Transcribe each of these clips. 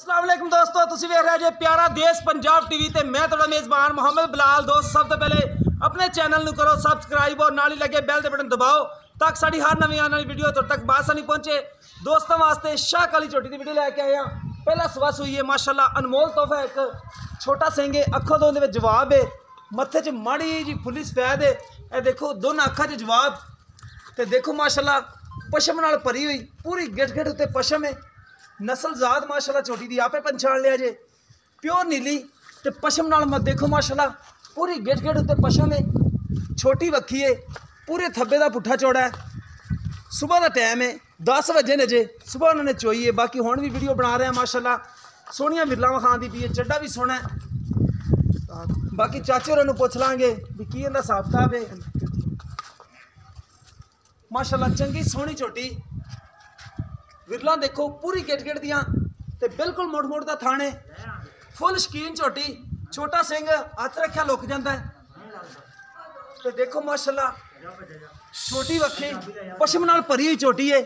अस्सलाम वालेकुम दोस्तों, तुसी वेख रहे जे प्यारा देश पंजाब टीवी ते मैं थोड़ा मेज़बान मोहम्मद बिलाल। दोस्त सब तो पहले अपने चैनल नू करो सबसक्राइब और नाल ही लगे बैल दे बटन दबाओ ताकि साड़ी हर नवी आने वाली वीडियो तुहाडे तक बासानी पहुंचे। दोस्तों वास्ते शाह काली झोटी की वीडियो लैके आए हैं। पहला सवा सुई है माशाल्लाह, अनमोल तोहफा एक छोटा सिंह है, अखों दो दे जवाब है, मत्थे च माड़ी जी फुल्ली सफेद है। ये देखो दोनों अखा च जवाब ते देखो माशाल्लाह पशम नाल भरी हुई पूरी गिट गिट उत्ते पशम है। नस्ल जात माशाल्लाह छोटी दी आपे पहचान लिया जे, प्योर नीली ते पशम नाल मत देखो माशाल्लाह पूरी गिट गिट उत्ते पशम है। छोटी वक्खी है, पूरे थब्बे दा पुट्ठा चौड़ा है। सुबह का टाइम है, 10 बजे ने जे सुबह उन्होंने चोई है। बाकी हुण भी वीडियो बना रहे हैं माशाल्लाह, सोहणियां विरलां विखांदी पई है, चड्डा भी सोहना है। बाकी चाचे होरां नूं पुछ लांगे भी की इहदा हिसाब किताब है। माशाल्लाह चंगी सोहनी झोटी, विरला देखो पूरी गिट गिट दियां ते बिल्कुल मुड़ मुड़ दा थाने, फुल शकीन झोटी। छोटा सिंह हत्थ रखिया लुक जाता है। तो देखो माशाल्लाह छोटी वक्खी पशम नाल भरी हुई झोटी है।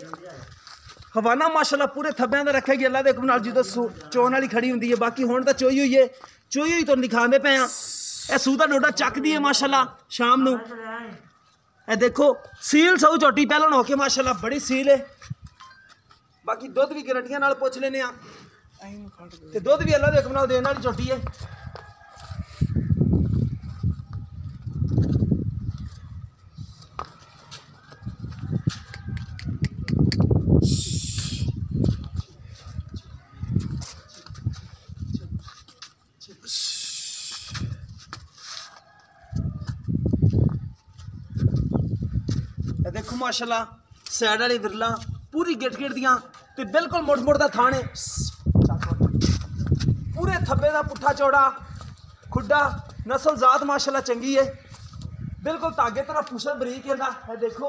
हवाना माशाल्लाह पूरे थब्बे का रखेगी अल्लाह दे हुक्म नाल, जो चोन वाली खड़ी हुंदी है। बाकी हुण तां चोई हुई है, चोई हुई तुहानूं दिखांदे पे हां। यह सूदा डोडा चकदी है माशाल्लाह शाम नूं। ए देखो सील सऊ झोटी पहलन होके माशाल्लाह बड़ी सील है। बाकी दुध भी गारंटियां नाल पुछ लेने ते दुध भी अल्लाह दे हुक्म नाल देने वाली झोटी है। देखो माशाल्लाह सैड वाली विरला पूरी गिट गिट दियां ते बिल्कुल मुड़ मुड़ दा थाने, पूरे थब्बे दा पुट्ठा चौड़ा खुड्डा। नस्ल जात माशाल्लाह चंगी है, बिल्कुल धागे तरह पुछल बरीक है। है देखो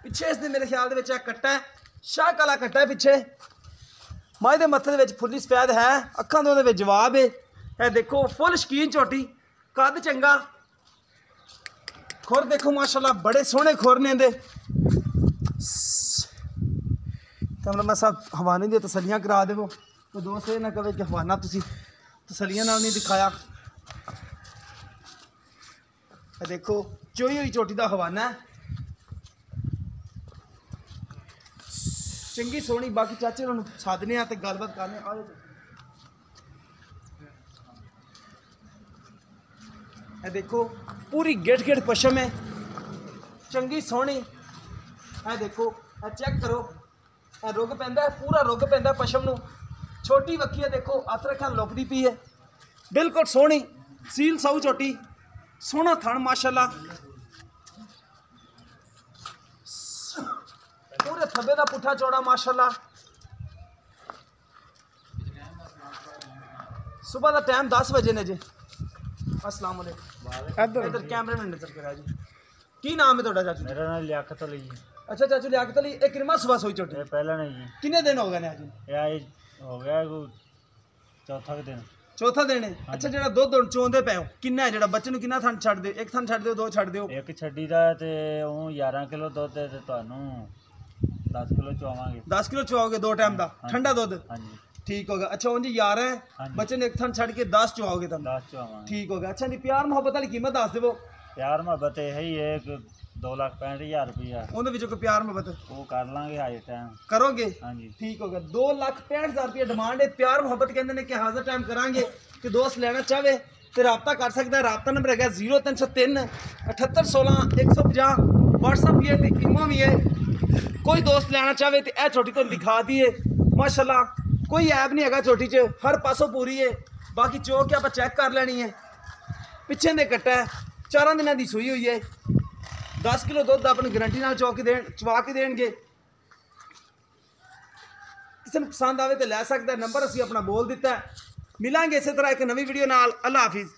पिछे इसने मेरे ख्याल दे विच कट्टा है, शाह काला कट्टा है पिछे। माए दे मत्थे दे विच फुल्ली सफेद है, अखां दे विच जवाब है। है देखो फुल शकीन झोटी, कद चंगा, खुर देखो माशाल्लाह बड़े सोहने खुर ने दे। कैमरामैन साहब हवाने दी तसलियां करा देवो, तो दोस्त ये ना कहे कि हवाना तुसी तसलियां नाल नहीं दिखाया। देखो चोई हुई चोटी दा हवाना है, चंगी सोहनी। बाकी चाचे उन्होंने साधने ते गलबात करने आ। देखो पूरी गिट गिट पशम है, चंगी सोहनी। है देखो चेक करो, रुग पैंदा पूरा रुग पैंदा पशम नूं। छोटी वक्खी है, देखो हत्थ रखा लुकदी पई है, बिल्कुल सोहनी सील सऊ झोटी, सोहना थण माशाल्लाह। पूरे थब्बे का पुट्ठा चौड़ा माशाल्लाह। सुबह का टाइम 10 बजे ने जे। अस्सलाम वालेकुम। इधर कैमरे में नजर करा जी। की नाम है ਤੁਹਾਡਾ ਚਾਚੂ? मेरा नाम लियाकत अली जी। अच्छा चाचू लियाकत अली, एक किरमा सुबह सोई छोटी ये पहला नहीं जी। कितने दिन हो गए ने आज? ये हो गया को चौथा दिन। चौथा दिन है। अच्छा जेड़ा दुध चोंदे पे हो किन्ना है, जेड़ा बच्चे ਨੂੰ किन्ना थन ਛੱਡ ਦਿਓ? ਇੱਕ ਥਨ ਛੱਡ ਦਿਓ, ਦੋ ਛੱਡ ਦਿਓ? एक छड्डी दा ते ਉਹ 11 किलो ਦੁੱਧ ਤੇ ਤੁਹਾਨੂੰ 10 किलो ਚਵਾਵਾਂਗੇ। 10 किलो चवाओगे दो टाइम ਦਾ ਠੰਡਾ ਦੁੱਧ? ਹਾਂਜੀ ठीक होगा। अच्छा उंज 11 है, बच्चे ने एक थन छड़ के 10 चवाओगे तुम? 10 ਚਵਾਵਾਂਗੇ। ठीक होगा। अच्छा नहीं प्यार मोहब्बत वाली कीमत दस देवो। प्यार मोहब्बत है ही एक 2,65,000 रुपया ਉਹਦੇ ਵਿੱਚੋਂ ਕੋਈ प्यार मोहब्बत ਉਹ ਕਰ ਲਾਂਗੇ ਹਾਜ਼ਰ ਟਾਈਮ। करोगे? ਹਾਂਜੀ ठीक होगा। 2,65,000 रुपया डिमांड है। प्यार मोहब्बत कहते हैं कि हाजिर टाइम करांगे कि दोस्त लेना चाहे तो रबता कर सकता है। रबता नंबर है 0303 7816 150। व्हाट्सअप भी है तो ईमो भी है। कोई दोस्त लेना चाहे तो यह छोटी तो दिखा दी है माशाल्लाह, कोई ऐब नहीं है छोटी च, हर पासों पूरी है। बाकी चौक आप चेक कर लेनी है, पिछे दे कट्टा है, 4 दिनों की सूई हुई है। 10 किलो दुध अपनी गारंटी नाल चवा के देंगे। किसी को पसंद आए तो लै सकता है। नंबर असी अपना बोल दिता है। मिलांगे इस तरह एक नवी वीडियो नाल। अल्लाह हाफिज़।